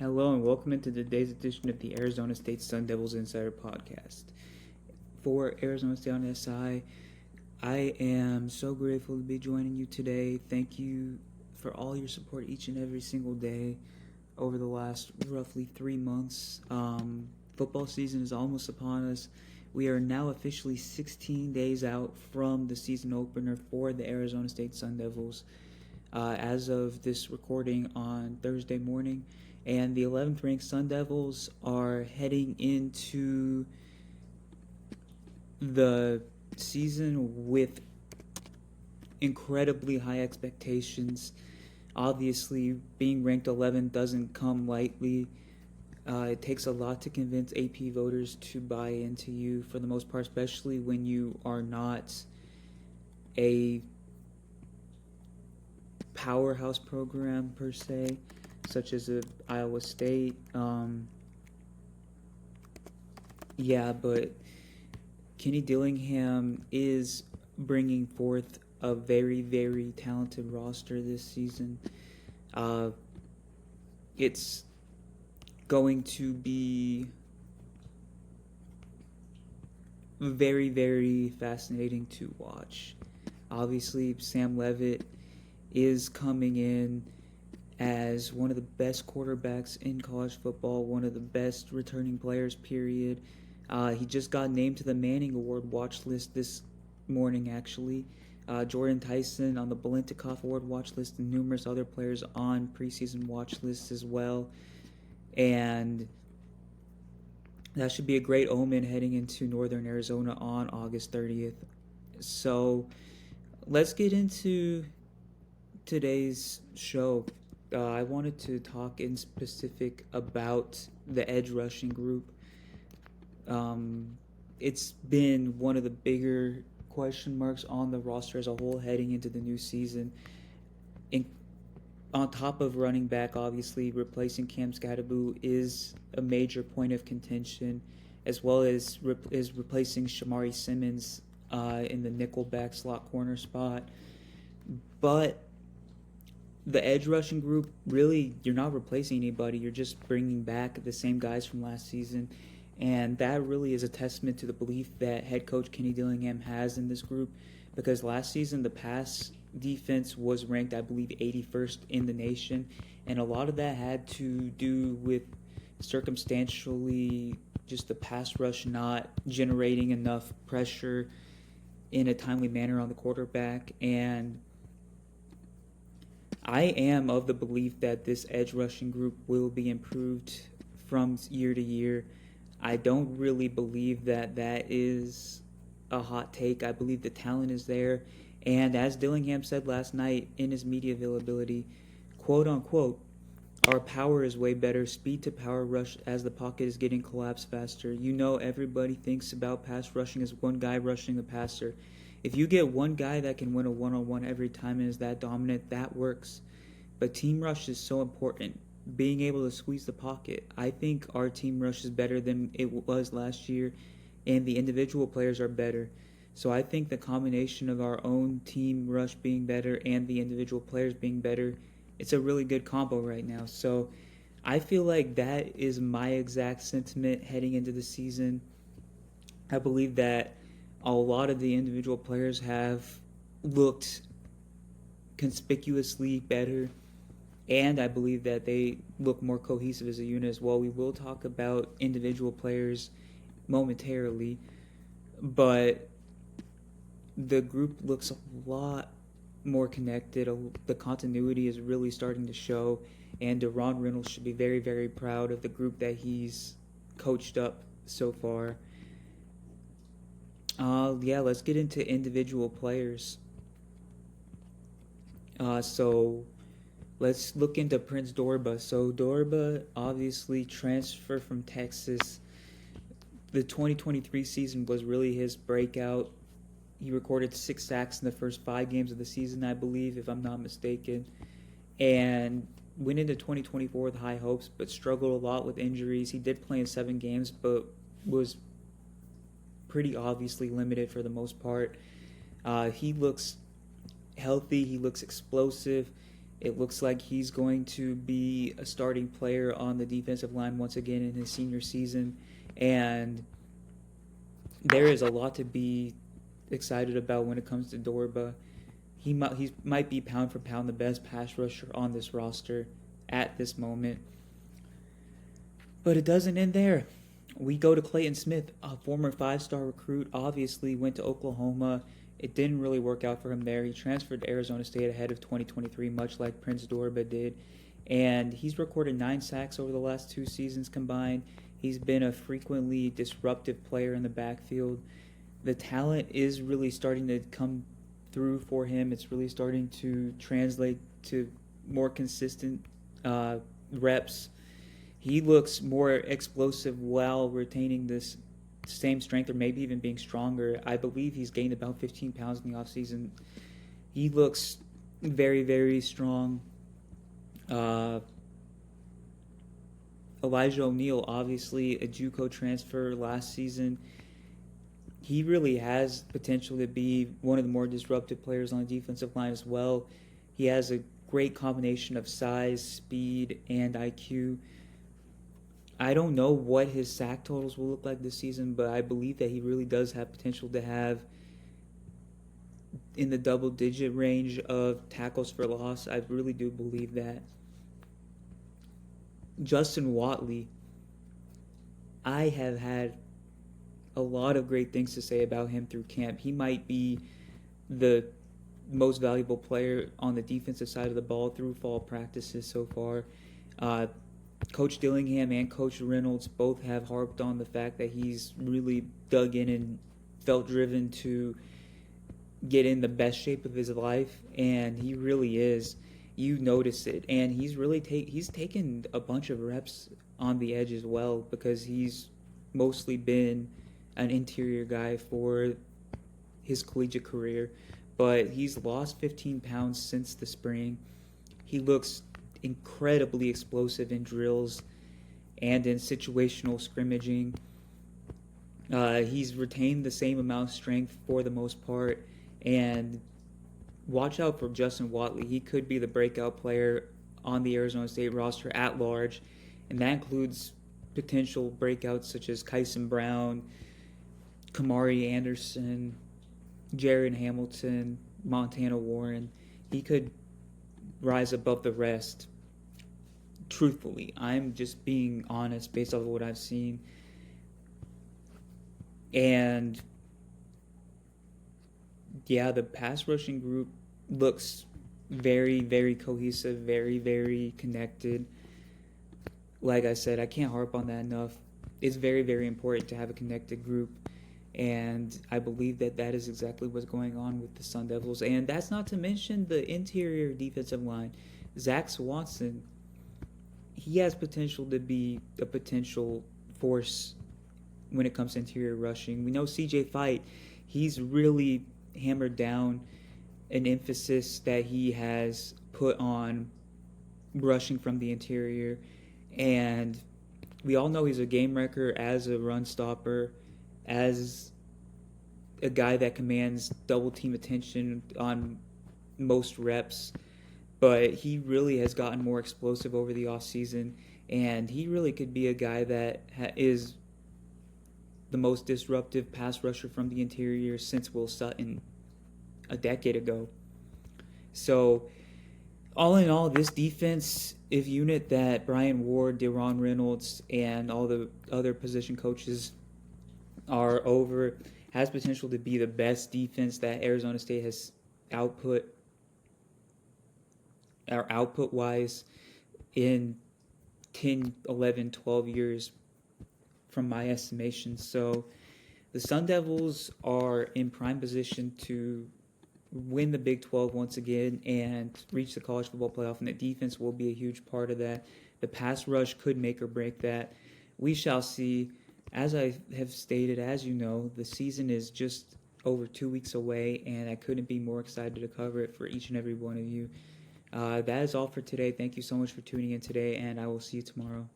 Hello and welcome into today's edition of the Arizona State Sun Devils Insider Podcast. For Arizona State on SI, I am so grateful to be joining you today. Thank you for all your support each and every single day over the last roughly 3 months. Football season is almost upon us. We are now officially 16 days out from the season opener for the Arizona State Sun Devils. As of this recording on Thursday morning, and the 11th ranked Sun Devils are heading into the season with incredibly high expectations. Obviously, being ranked 11th doesn't come lightly. It takes a lot to convince AP voters to buy into you for the most part, especially when you are not a powerhouse program per se, such as Iowa State. But Kenny Dillingham is bringing forth a very, very talented roster this season. It's going to be very, very fascinating to watch. Obviously, Sam Leavitt is coming in as one of the best quarterbacks in college football, one of the best returning players, period. He just got named to the Manning Award watch list this morning, actually. Jordan Tyson on the Balintikoff Award watch list, and numerous other players on preseason watch lists as well. And that should be a great omen heading into Northern Arizona on August 30th. So let's get into today's show. I wanted to talk in specific about the edge rushing group. It's been one of the bigger question marks on the roster as a whole heading into the new season. On top of running back, obviously, replacing Cam Skattebo is a major point of contention, as well as replacing Shamari Simmons in the nickelback slot corner spot. But the edge rushing group, really, you're not replacing anybody. You're just bringing back the same guys from last season. And that really is a testament to the belief that head coach Kenny Dillingham has in this group, because last season the pass defense was ranked, I believe, 81st in the nation. And a lot of that had to do with circumstantially just the pass rush not generating enough pressure in a timely manner on the quarterback. And I am of the belief that this edge rushing group will be improved from year to year. I don't really believe that is a hot take. I believe the talent is there. And as Dillingham said last night in his media availability, quote unquote, our power is way better, speed to power rush as the pocket is getting collapsed faster. You know, everybody thinks about pass rushing as one guy rushing a passer. If you get one guy that can win a one-on-one every time and is that dominant, that works. But team rush is so important. Being able to squeeze the pocket. I think our team rush is better than it was last year, and the individual players are better. So I think the combination of our own team rush being better and the individual players being better, it's a really good combo right now. So I feel like that is my exact sentiment heading into the season. I believe that a lot of the individual players have looked conspicuously better, and I believe that they look more cohesive as a unit as well. We will talk about individual players momentarily, but the group looks a lot more connected. The continuity is really starting to show, and Deron Reynolds should be very, very proud of the group that he's coached up so far. Let's get into individual players. So let's look into Prince Dorbah. So Dorbah obviously transferred from Texas. The 2023 season was really his breakout. He recorded 6 sacks in the first 5 games of the season, I believe, if I'm not mistaken. And went into 2024 with high hopes, but struggled a lot with injuries. He did play in 7 games, but was pretty obviously limited for the most part. He looks healthy. He looks explosive. It looks like he's going to be a starting player on the defensive line once again in his senior season. And there is a lot to be excited about when it comes to Dorba. He might be pound for pound the best pass rusher on this roster at this moment. But it doesn't end there. We go to Clayton Smith, a former 5-star recruit, obviously went to Oklahoma. It didn't really work out for him there. He transferred to Arizona State ahead of 2023, much like Prince Dorba did. And he's recorded 9 sacks over the last 2 seasons combined. He's been a frequently disruptive player in the backfield. The talent is really starting to come through for him. It's really starting to translate to more consistent reps. He looks more explosive while retaining this same strength or maybe even being stronger. I believe he's gained about 15 pounds in the offseason. He looks very, very strong. Elijah O'Neal, obviously a JUCO transfer last season. He really has potential to be one of the more disruptive players on the defensive line as well. He has a great combination of size, speed, and IQ. I don't know what his sack totals will look like this season, but I believe that he really does have potential to have in the double-digit range of tackles for loss. I really do believe that. Justin Watley, I have had a lot of great things to say about him through camp. He might be the most valuable player on the defensive side of the ball through fall practices so far. Coach Dillingham and Coach Reynolds both have harped on the fact that he's really dug in and felt driven to get in the best shape of his life, and he really is. You notice it, and he's really taken a bunch of reps on the edge as well because he's mostly been an interior guy for his collegiate career, but he's lost 15 pounds since the spring. He looks incredibly explosive in drills and in situational scrimmaging. He's retained the same amount of strength for the most part, and watch out for Justin Watley. He could be the breakout player on the Arizona State roster at large, and that includes potential breakouts such as Kyson Brown, Kamari Anderson, Jaron Hamilton, Montana Warren. He could rise above the rest. Truthfully, I'm just being honest based off of what I've seen. And yeah, the pass rushing group looks very, very cohesive, very, very connected. Like I said, I can't harp on that enough. It's very, very important to have a connected group. And I believe that that is exactly what's going on with the Sun Devils. And that's not to mention the interior defensive line. Zach Swanson, he has potential to be a potential force when it comes to interior rushing. We know CJ Fight, he's really hammered down an emphasis that he has put on rushing from the interior. And we all know he's a game wrecker as a run stopper, as a guy that commands double team attention on most reps. But he really has gotten more explosive over the offseason, and he really could be a guy that is the most disruptive pass rusher from the interior since Will Sutton a decade ago. So, all in all, this defense, if unit that Brian Ward, Deron Reynolds, and all the other position coaches are over, has potential to be the best defense that Arizona State has output-wise in 10, 11, 12 years from my estimation. So the Sun Devils are in prime position to win the Big 12 once again and reach the college football playoff, and the defense will be a huge part of that. The pass rush could make or break that. We shall see. As I have stated, as you know, the season is just over 2 weeks away, and I couldn't be more excited to cover it for each and every one of you. That is all for today. Thank you so much for tuning in today, and I will see you tomorrow.